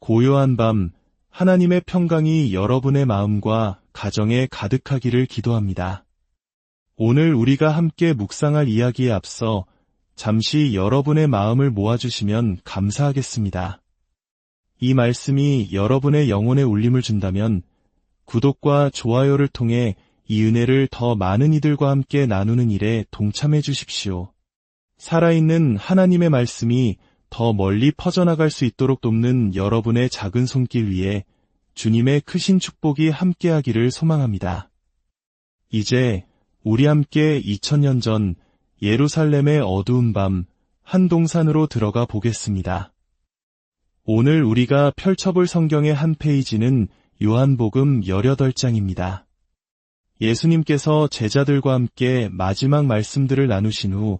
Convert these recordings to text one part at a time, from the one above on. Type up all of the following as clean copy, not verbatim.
고요한 밤, 하나님의 평강이 여러분의 마음과 가정에 가득하기를 기도합니다. 오늘 우리가 함께 묵상할 이야기에 앞서 잠시 여러분의 마음을 모아주시면 감사하겠습니다. 이 말씀이 여러분의 영혼에 울림을 준다면 구독과 좋아요를 통해 이 은혜를 더 많은 이들과 함께 나누는 일에 동참해 주십시오. 살아있는 하나님의 말씀이 더 멀리 퍼져나갈 수 있도록 돕는 여러분의 작은 손길 위에 주님의 크신 축복이 함께하기를 소망합니다. 이제 우리 함께 2000년 전 예루살렘의 어두운 밤 한동산으로 들어가 보겠습니다. 오늘 우리가 펼쳐볼 성경의 한 페이지는 요한복음 18장입니다. 예수님께서 제자들과 함께 마지막 말씀들을 나누신 후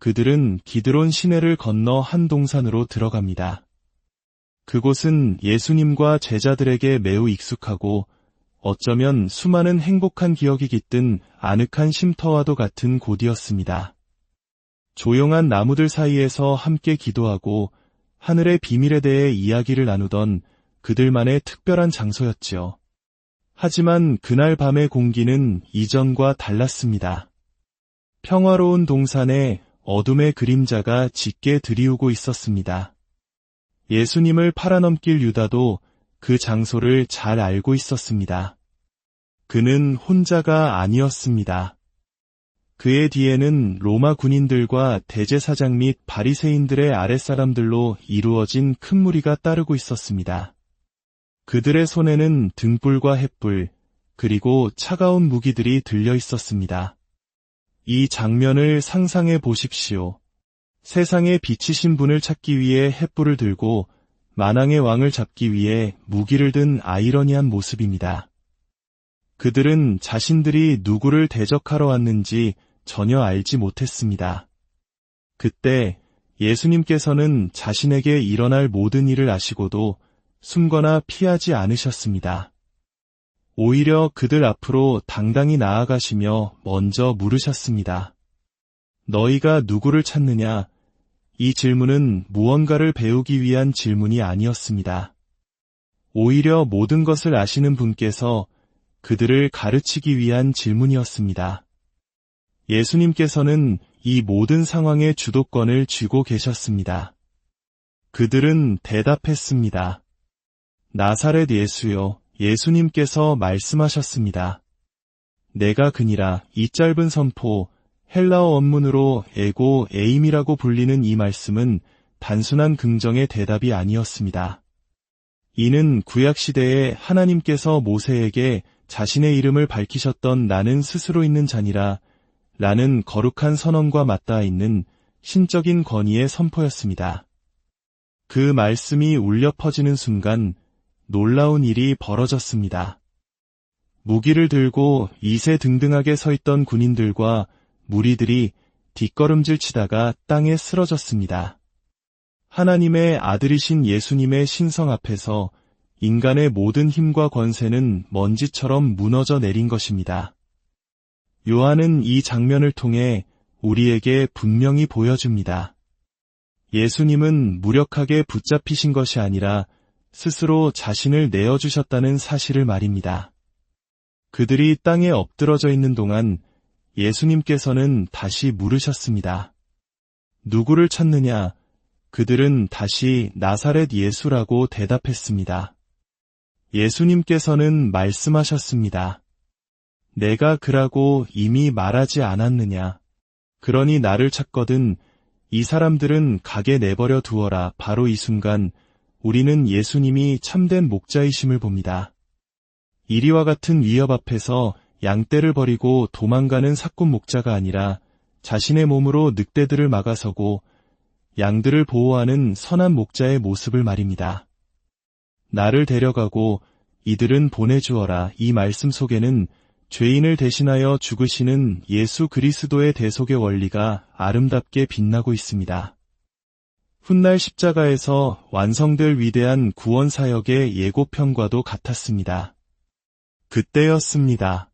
그들은 기드론 시내를 건너 한동산으로 들어갑니다. 그곳은 예수님과 제자들에게 매우 익숙하고 어쩌면 수많은 행복한 기억이 깃든 아늑한 쉼터와도 같은 곳이었습니다. 조용한 나무들 사이에서 함께 기도하고 하늘의 비밀에 대해 이야기를 나누던 그들만의 특별한 장소였지요. 하지만 그날 밤의 공기는 이전과 달랐습니다. 평화로운 동산에 어둠의 그림자가 짙게 드리우고 있었습니다. 예수님을 팔아넘길 유다도 그 장소를 잘 알고 있었습니다. 그는 혼자가 아니었습니다. 그의 뒤에는 로마 군인들과 대제사장 및 바리새인들의 아랫사람들로 이루어진 큰 무리가 따르고 있었습니다. 그들의 손에는 등불과 횃불, 그리고 차가운 무기들이 들려 있었습니다. 이 장면을 상상해 보십시오. 세상에 비치신 분을 찾기 위해 횃불을 들고 만왕의 왕을 잡기 위해 무기를 든 아이러니한 모습입니다. 그들은 자신들이 누구를 대적하러 왔는지 전혀 알지 못했습니다. 그때 예수님께서는 자신에게 일어날 모든 일을 아시고도 숨거나 피하지 않으셨습니다. 오히려 그들 앞으로 당당히 나아가시며 먼저 물으셨습니다. 너희가 누구를 찾느냐? 이 질문은 무언가를 배우기 위한 질문이 아니었습니다. 오히려 모든 것을 아시는 분께서 그들을 가르치기 위한 질문이었습니다. 예수님께서는 이 모든 상황의 주도권을 쥐고 계셨습니다. 그들은 대답했습니다. 나사렛 예수요. 예수님께서 말씀하셨습니다. 내가 그니라. 이 짧은 선포, 헬라어 원문으로 에고 에임이라고 불리는 이 말씀은 단순한 긍정의 대답이 아니었습니다. 이는 구약시대에 하나님께서 모세에게 자신의 이름을 밝히셨던 나는 스스로 있는 자니라 라는 거룩한 선언과 맞닿아 있는 신적인 권위의 선포였습니다. 그 말씀이 울려 퍼지는 순간 놀라운 일이 벌어졌습니다. 무기를 들고 이세등등하게 서 있던 군인들과 무리들이 뒷걸음질 치다가 땅에 쓰러졌습니다. 하나님의 아들이신 예수님의 신성 앞에서 인간의 모든 힘과 권세는 먼지처럼 무너져 내린 것입니다. 요한은 이 장면을 통해 우리에게 분명히 보여줍니다. 예수님은 무력하게 붙잡히신 것이 아니라 스스로 자신을 내어주셨다는 사실을 말입니다. 그들이 땅에 엎드러져 있는 동안 예수님께서는 다시 물으셨습니다. 누구를 찾느냐? 그들은 다시 나사렛 예수라고 대답했습니다. 예수님께서는 말씀하셨습니다. 내가 그라고 이미 말하지 않았느냐? 그러니 나를 찾거든 이 사람들은 가게 내버려 두어라. 바로 이 순간 우리는 예수님이 참된 목자이심을 봅니다. 이리와 같은 위협 앞에서 양떼를 버리고 도망가는 사꾼 목자가 아니라 자신의 몸으로 늑대들을 막아서고 양들을 보호하는 선한 목자의 모습을 말입니다. 나를 데려가고 이들은 보내주어라. 이 말씀 속에는 죄인을 대신하여 죽으시는 예수 그리스도의 대속의 원리가 아름답게 빛나고 있습니다. 훗날 십자가에서 완성될 위대한 구원 사역의 예고편과도 같았습니다. 그때였습니다.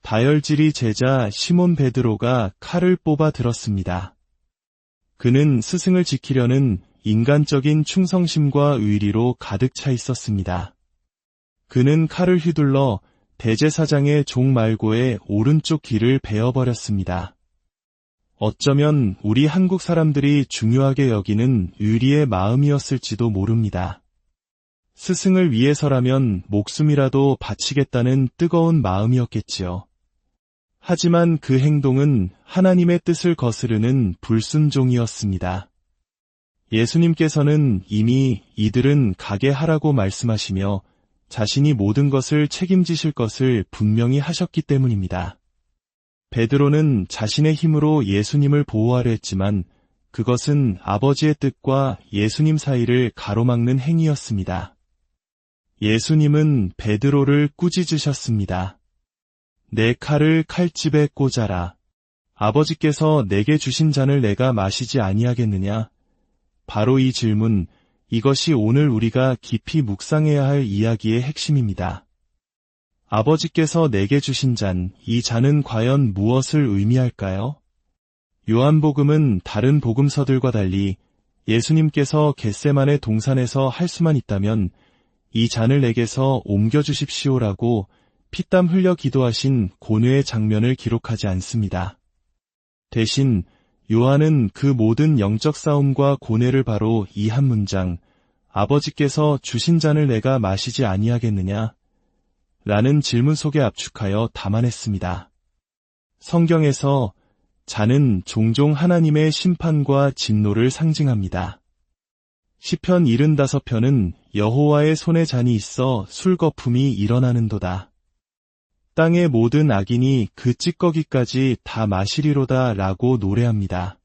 다혈질이 제자 시몬 베드로가 칼을 뽑아 들었습니다. 그는 스승을 지키려는 인간적인 충성심과 의리로 가득 차 있었습니다. 그는 칼을 휘둘러 대제사장의 종 말고의 오른쪽 귀를 베어버렸습니다. 어쩌면 우리 한국 사람들이 중요하게 여기는 의리의 마음이었을지도 모릅니다. 스승을 위해서라면 목숨이라도 바치겠다는 뜨거운 마음이었겠지요. 하지만 그 행동은 하나님의 뜻을 거스르는 불순종이었습니다. 예수님께서는 이미 이들은 가게 하라고 말씀하시며 자신이 모든 것을 책임지실 것을 분명히 하셨기 때문입니다. 베드로는 자신의 힘으로 예수님을 보호하려 했지만 그것은 아버지의 뜻과 예수님 사이를 가로막는 행위였습니다. 예수님은 베드로를 꾸짖으셨습니다. 내 칼을 칼집에 꽂아라. 아버지께서 내게 주신 잔을 내가 마시지 아니하겠느냐? 바로 이 질문, 이것이 오늘 우리가 깊이 묵상해야 할 이야기의 핵심입니다. 아버지께서 내게 주신 잔, 이 잔은 과연 무엇을 의미할까요? 요한복음은 다른 복음서들과 달리 예수님께서 겟세마네 동산에서 할 수만 있다면 이 잔을 내게서 옮겨주십시오라고 피땀 흘려 기도하신 고뇌의 장면을 기록하지 않습니다. 대신 요한은 그 모든 영적 싸움과 고뇌를 바로 이 한 문장, 아버지께서 주신 잔을 내가 마시지 아니하겠느냐? 라는 질문 속에 압축하여 담아냈습니다. 성경에서 잔은 종종 하나님의 심판과 진노를 상징합니다. 시편 75편은 여호와의 손에 잔이 있어 술거품이 일어나는도다. 땅의 모든 악인이 그 찌꺼기까지 다 마시리로다 라고 노래합니다.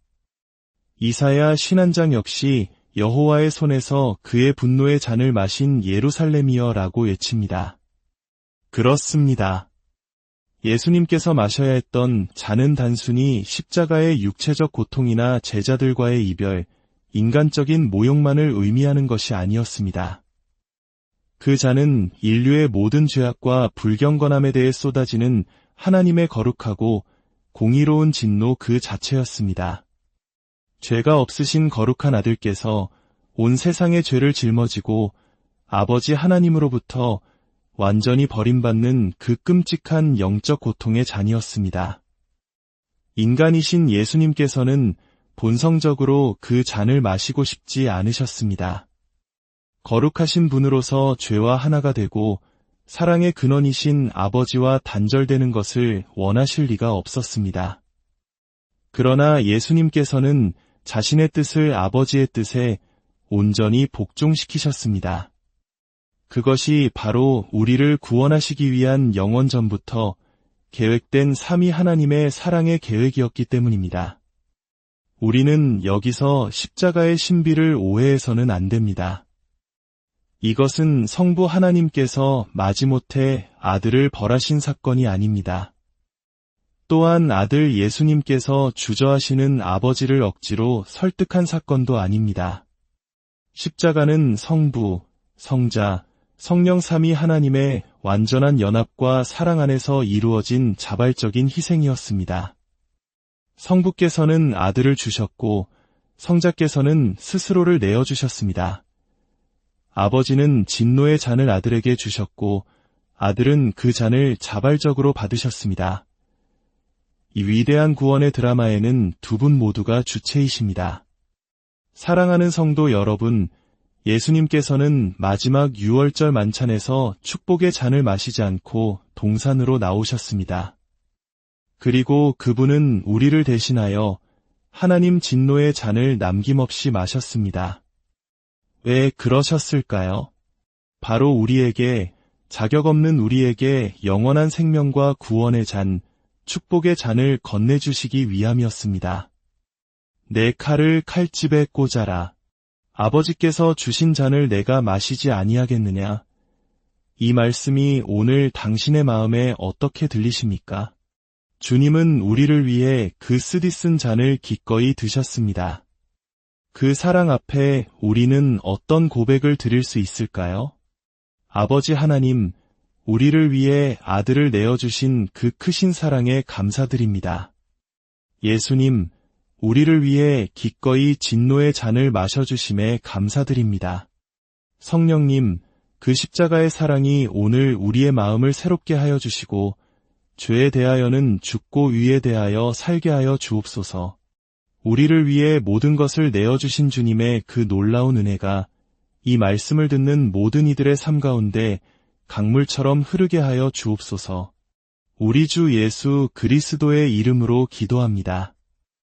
이사야 신한장 역시 여호와의 손에서 그의 분노의 잔을 마신 예루살렘이여 라고 외칩니다. 그렇습니다. 예수님께서 마셔야 했던 잔은 단순히 십자가의 육체적 고통이나 제자들과의 이별, 인간적인 모욕만을 의미하는 것이 아니었습니다. 그 잔은 인류의 모든 죄악과 불경건함에 대해 쏟아지는 하나님의 거룩하고 공의로운 진노 그 자체였습니다. 죄가 없으신 거룩한 아들께서 온 세상의 죄를 짊어지고 아버지 하나님으로부터 완전히 버림받는 그 끔찍한 영적 고통의 잔이었습니다. 인간이신 예수님께서는 본성적으로 그 잔을 마시고 싶지 않으셨습니다. 거룩하신 분으로서 죄와 하나가 되고 사랑의 근원이신 아버지와 단절되는 것을 원하실 리가 없었습니다. 그러나 예수님께서는 자신의 뜻을 아버지의 뜻에 온전히 복종시키셨습니다. 그것이 바로 우리를 구원하시기 위한 영원 전부터 계획된 삼위 하나님의 사랑의 계획이었기 때문입니다. 우리는 여기서 십자가의 신비를 오해해서는 안 됩니다. 이것은 성부 하나님께서 마지못해 아들을 벌하신 사건이 아닙니다. 또한 아들 예수님께서 주저하시는 아버지를 억지로 설득한 사건도 아닙니다. 십자가는 성부, 성자, 성령 삼위 하나님의 완전한 연합과 사랑 안에서 이루어진 자발적인 희생이었습니다. 성부께서는 아들을 주셨고 성자께서는 스스로를 내어주셨습니다. 아버지는 진노의 잔을 아들에게 주셨고 아들은 그 잔을 자발적으로 받으셨습니다. 이 위대한 구원의 드라마에는 두 분 모두가 주체이십니다. 사랑하는 성도 여러분, 예수님께서는 마지막 유월절 만찬에서 축복의 잔을 마시지 않고 동산으로 나오셨습니다. 그리고 그분은 우리를 대신하여 하나님 진노의 잔을 남김없이 마셨습니다. 왜 그러셨을까요? 바로 우리에게, 자격 없는 우리에게 영원한 생명과 구원의 잔, 축복의 잔을 건네주시기 위함이었습니다. 내 칼을 칼집에 꽂아라. 아버지께서 주신 잔을 내가 마시지 아니하겠느냐? 이 말씀이 오늘 당신의 마음에 어떻게 들리십니까? 주님은 우리를 위해 그 쓰디쓴 잔을 기꺼이 드셨습니다. 그 사랑 앞에 우리는 어떤 고백을 드릴 수 있을까요? 아버지 하나님, 우리를 위해 아들을 내어주신 그 크신 사랑에 감사드립니다. 예수님, 우리를 위해 기꺼이 진노의 잔을 마셔주심에 감사드립니다. 성령님, 그 십자가의 사랑이 오늘 우리의 마음을 새롭게 하여 주시고 죄에 대하여는 죽고 의에 대하여 살게 하여 주옵소서. 우리를 위해 모든 것을 내어주신 주님의 그 놀라운 은혜가 이 말씀을 듣는 모든 이들의 삶 가운데 강물처럼 흐르게 하여 주옵소서. 우리 주 예수 그리스도의 이름으로 기도합니다.